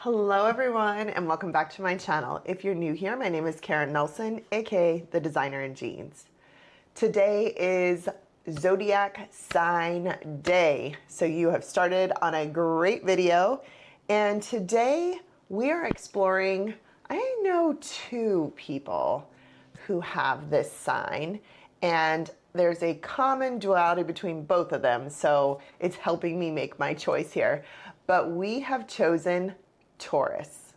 Hello everyone and welcome back to my channel. If you're new here, my name is Karen Nelson, aka the Designer in Jeans. Today is Zodiac sign day. So you have started on a great video, and today we are exploring, I know two people who have this sign, and there's a common duality between both of them, so it's helping me make my choice here. But we have chosen Taurus.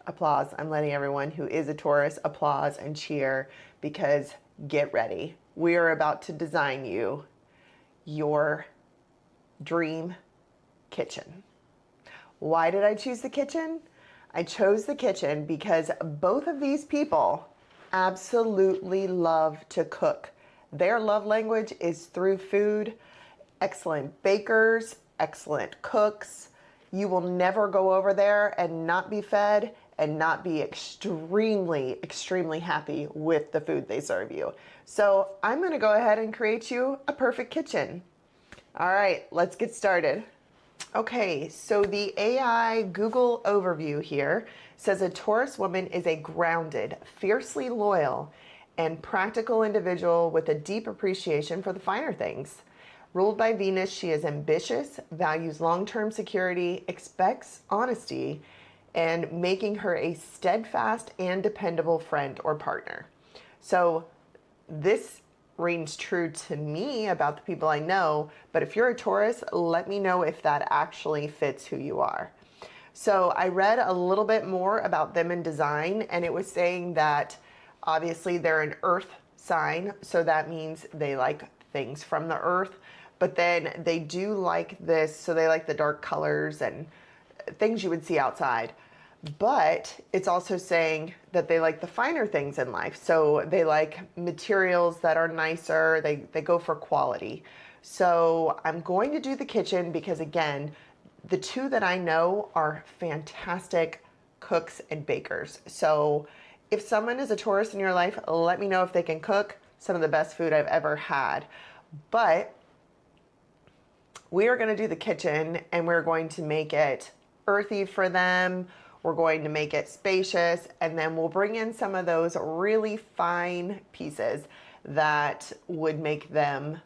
Applause. I'm letting everyone who is a Taurus applause and cheer, because get ready. We are about to design you your dream kitchen. Why did I choose the kitchen? I chose the kitchen because both of these people absolutely love to cook. Their love language is through food. Excellent bakers, excellent cooks. You will never go over there and not be fed and not be extremely, extremely happy with the food they serve you. So I'm gonna go ahead and create you a perfect kitchen. All right, let's get started. Okay, so the AI Google overview here says a Taurus woman is a grounded, fiercely loyal, and practical individual with a deep appreciation for the finer things. Ruled by Venus, she is ambitious, values long-term security, expects honesty, and making her a steadfast and dependable friend or partner. So this rings true to me about the people I know, but if you're a Taurus, let me know if that actually fits who you are. So I read a little bit more about them in design, and it was saying that obviously they're an earth sign, so that means they like things from the earth, but then they do like this, so they like the dark colors and things you would see outside. But it's also saying that they like the finer things in life. So they like materials that are nicer, they go for quality. So I'm going to do the kitchen because, again, the two that I know are fantastic cooks and bakers. So if someone is a Taurus in your life, let me know if they can cook some of the best food I've ever had. But we are going to do the kitchen, and we're going to make it earthy for them. We're going to make it spacious, and then we'll bring in some of those really fine pieces that would make them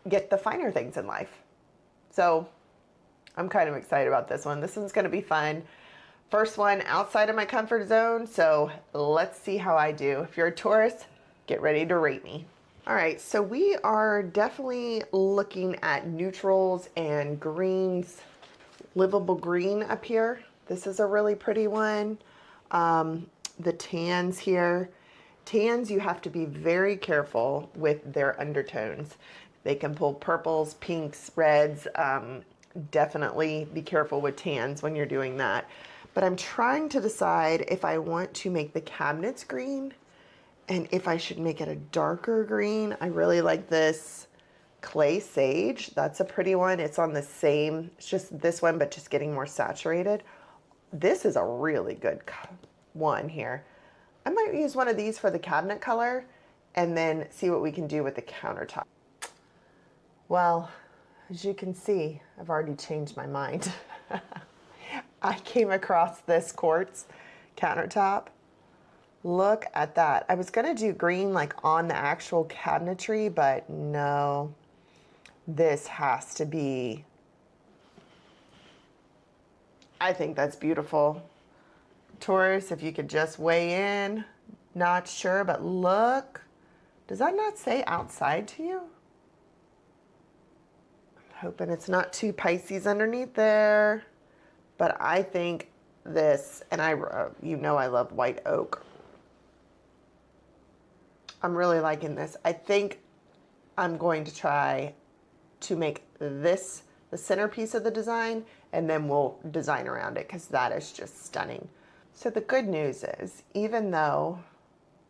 get the finer things in life. So I'm kind of excited about this one. This one's going to be fun. First one outside of my comfort zone, so let's see how I do. If you're a Taurus, get ready to rate me. All right, so we are definitely looking at neutrals and greens. Livable green up here. This is a really pretty one. The tans here. Tans, you have to be very careful with their undertones. They can pull purples, pinks, reds. Definitely be careful with tans when you're doing that. But I'm trying to decide if I want to make the cabinets green and if I should make it a darker green. I really like this clay sage. That's a pretty one. It's on the same, it's just this one, but just getting more saturated. This is a really good one here. I might use one of these for the cabinet color and then see what we can do with the countertop. Well, as you can see, I've already changed my mind. I came across this quartz countertop. Look at that. I was gonna do green like on the actual cabinetry, but no, this has to be, I think that's beautiful. Taurus, if you could just weigh in. Not sure, but look. Does that not say outside to you? I'm hoping it's not too Pisces underneath there. But I think this, and you know I love white oak. I'm really liking this. I think I'm going to try to make this the centerpiece of the design, and then we'll design around it because that is just stunning. So the good news is, even though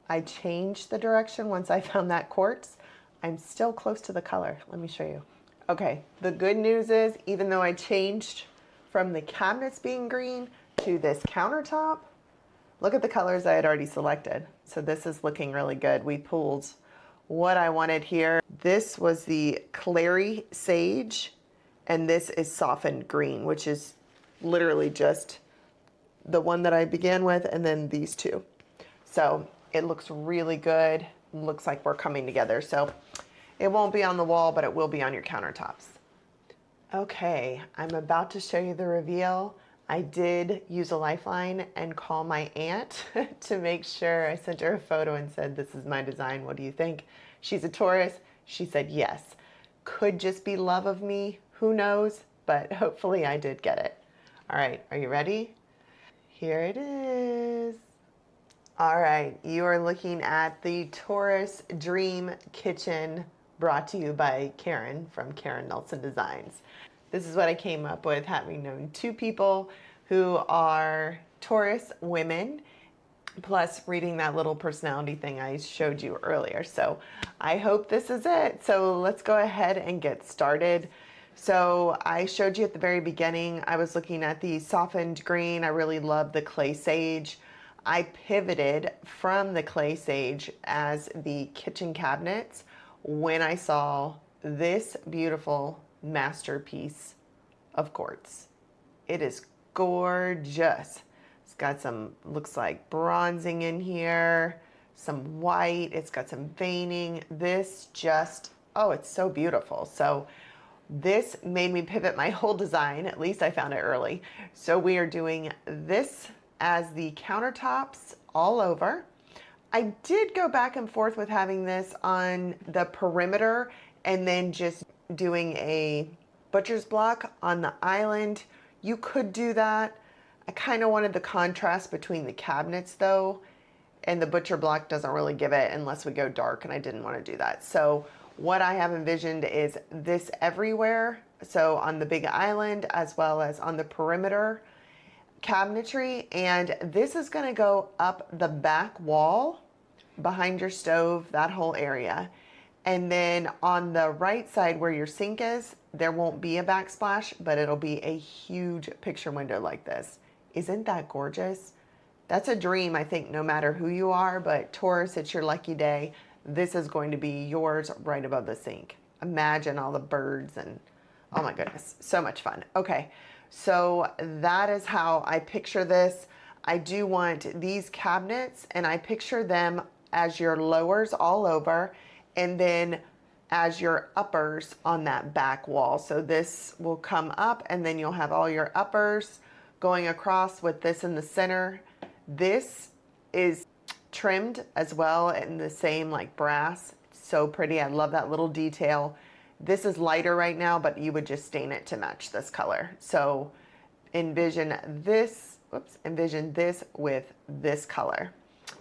I changed the direction once I found that quartz, I'm still close to the color. Let me show you. Okay, the good news is, even though I changed from the cabinets being green to this countertop, look at the colors I had already selected. So this is looking really good. We pulled what I wanted here. This was the clary sage, and this is softened green, which is literally just the one that I began with and then these two. So it looks really good. Looks like we're coming together. So it won't be on the wall, but it will be on your countertops. Okay, I'm about to show you the reveal. I did use a lifeline and call my aunt to make sure. I sent her a photo and said, this is my design. What do you think? She's a Taurus. She said yes. Could just be love of me. Who knows? But hopefully I did get it. All right, are you ready? Here it is. All right, you are looking at the Taurus Dream Kitchen brought to you by Karen from Karen Nelson Designs. This is what I came up with, having known two people who are Taurus women, plus reading that little personality thing I showed you earlier. So I hope this is it. So let's go ahead and get started. So I showed you at the very beginning, I was looking at the softened green. I really love the clay sage. I pivoted from the clay sage as the kitchen cabinets when I saw this beautiful masterpiece of quartz. It is gorgeous. It's got some, looks like bronzing in here, some white. It's got some veining. This just, oh, it's so beautiful. So this made me pivot my whole design. At least I found it early. So we are doing this as the countertops all over. I did go back and forth with having this on the perimeter and then just doing a butcher's block on the island. You could do that. I kind of wanted the contrast between the cabinets though, and the butcher block doesn't really give it unless we go dark, and I didn't want to do that. So what I have envisioned is this everywhere. So on the big island as well as on the perimeter cabinetry, and this is going to go up the back wall behind your stove, that whole area. And then on the right side where your sink is, there won't be a backsplash, but it'll be a huge picture window like this. Isn't that gorgeous? That's a dream, I think, no matter who you are, but Taurus, it's your lucky day. This is going to be yours right above the sink. Imagine all the birds and, oh my goodness, so much fun. Okay. So that is how I picture this. I do want these cabinets, and I picture them as your lowers all over, and then as your uppers on that back wall. So this will come up, and then you'll have all your uppers going across with this in the center. This is trimmed as well in the same like brass. It's so pretty. I love that little detail. This is lighter right now, but you would just stain it to match this color. So envision this with this color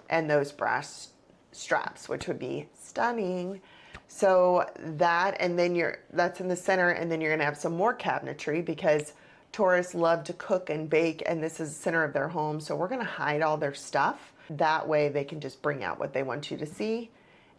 and those brass straps, which would be stunning. So that, and then that's in the center, and then you're gonna have some more cabinetry because Taurus love to cook and bake, and this is the center of their home. So we're gonna hide all their stuff. That way they can just bring out what they want you to see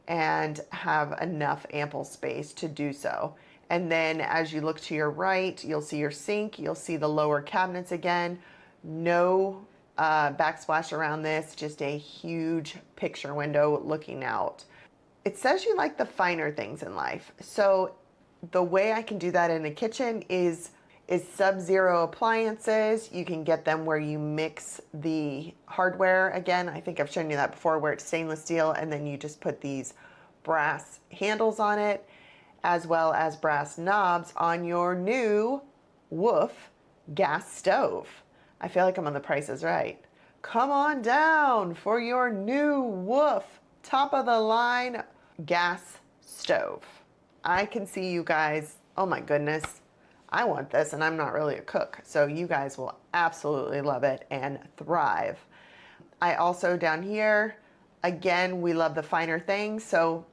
and have enough ample space to do so. And then as you look to your right, you'll see your sink, you'll see the lower cabinets again. No backsplash around this, just a huge picture window looking out. It says you like the finer things in life. So the way I can do that in a kitchen is sub-zero appliances. You can get them where you mix the hardware. Again, I think I've shown you that before, where it's stainless steel and then you just put these brass handles on it, as well as brass knobs on your new Woof gas stove. I feel like I'm on The Price is Right. Come on down for your new Woof top of the line gas stove. I can see you guys, oh my goodness, I want this, and I'm not really a cook, so you guys will absolutely love it and thrive. I also down here, again, we love the finer things, so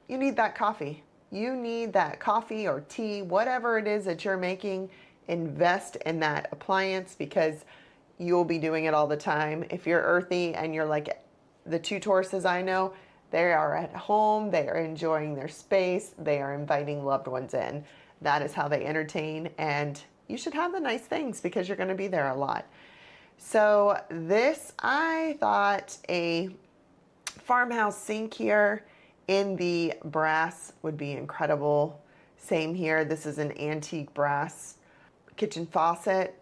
you need that coffee. You need that coffee or tea, whatever it is that you're making. Invest in that appliance because you'll be doing it all the time. If you're earthy and you're like the two Tauruses I know, they are at home, they are enjoying their space, they are inviting loved ones in. That is how they entertain, and you should have the nice things because you're going to be there a lot. So this, I thought a farmhouse sink here in the brass would be incredible. Same here. This is an antique brass kitchen faucet.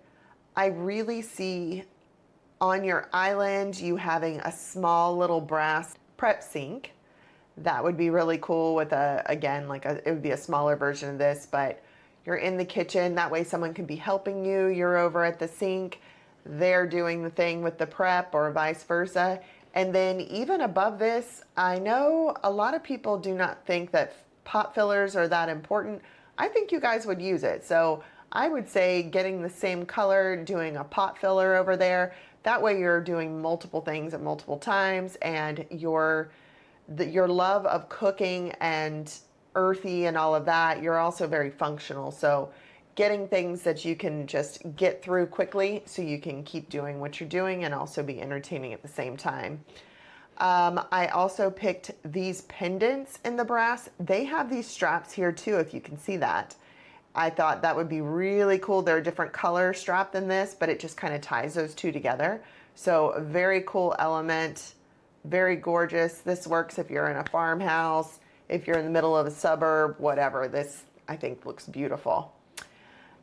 I really see on your island you having a small little brass prep sink. That would be really cool with it would be a smaller version of this, but you're in the kitchen. That way someone can be helping you. You're over at the sink. They're doing the thing with the prep or vice versa. And then even above this, I know a lot of people do not think that pot fillers are that important. I think you guys would use it. So I would say getting the same color, doing a pot filler over there. That way you're doing multiple things at multiple times, and your love of cooking and earthy and all of that, you're also very functional. So getting things that you can just get through quickly so you can keep doing what you're doing and also be entertaining at the same time. I also picked these pendants in the brass. They have these straps here too, if you can see that. I thought that would be really cool. They're a different color strap than this, but it just kind of ties those two together. So a very cool element, very gorgeous. This works if you're in a farmhouse, if you're in the middle of a suburb, whatever. This, I think, looks beautiful.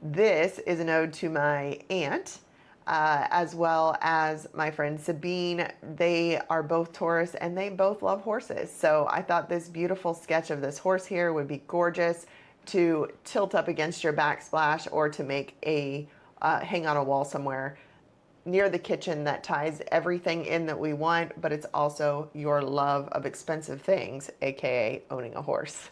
This is an ode to my aunt, as well as my friend Sabine. They are both Taurus and they both love horses. So I thought this beautiful sketch of this horse here would be gorgeous to tilt up against your backsplash, or to make a hang on a wall somewhere near the kitchen that ties everything in that we want, but it's also your love of expensive things, aka owning a horse.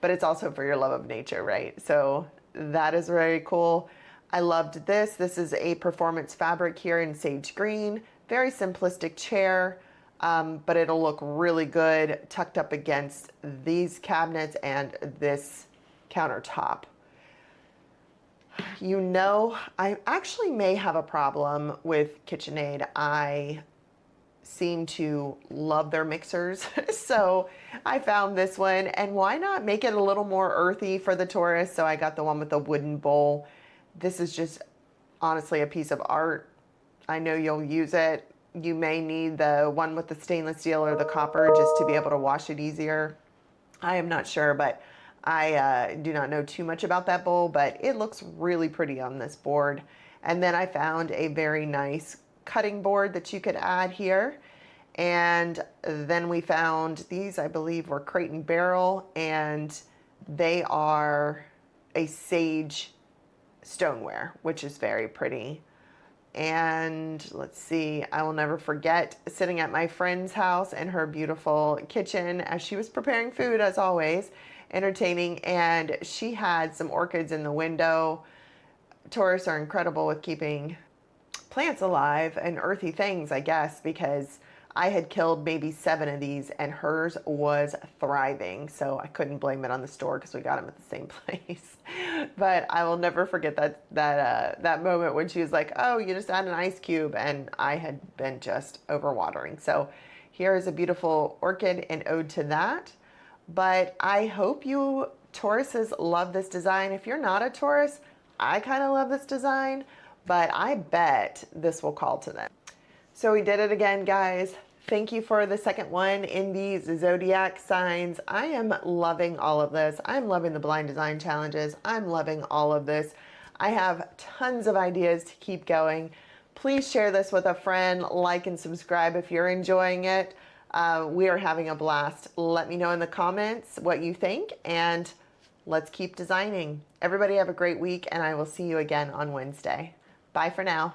But it's also for your love of nature, right? So that is very cool. I loved this. This is a performance fabric here in sage green. Very simplistic chair, but it'll look really good tucked up against these cabinets and this countertop. You know, I actually may have a problem with KitchenAid. I seem to love their mixers. So I found this one, and why not make it a little more earthy for the Taurus? So I got the one with the wooden bowl. This is just honestly a piece of art. I know you'll use it. You may need the one with the stainless steel or the copper just to be able to wash it easier. I am not sure, but I do not know too much about that bowl, but it looks really pretty on this board. And then I found a very nice cutting board that you could add here. And then we found these, I believe, were Crate and Barrel, and they are a sage stoneware, which is very pretty. And let's see, I will never forget sitting at my friend's house in her beautiful kitchen as she was preparing food, as always, entertaining, and she had some orchids in the window. Taurus are incredible with keeping plants alive and earthy things, I guess, because I had killed maybe 7 of these and hers was thriving. So I couldn't blame it on the store because we got them at the same place. But I will never forget that moment when she was like, oh, you just add an ice cube, and I had been just overwatering. So here is a beautiful orchid, an ode to that. But I hope you Tauruses love this design. If you're not a Taurus, I kind of love this design, but I bet this will call to them. So we did it again, guys. Thank you for the second one in these zodiac signs. I am loving all of this. I'm loving the blind design challenges. I'm loving all of this. I have tons of ideas to keep going. Please share this with a friend, like and subscribe if you're enjoying it. We are having a blast. Let me know in the comments what you think, and let's keep designing. Everybody have a great week, and I will see you again on Wednesday. Bye for now.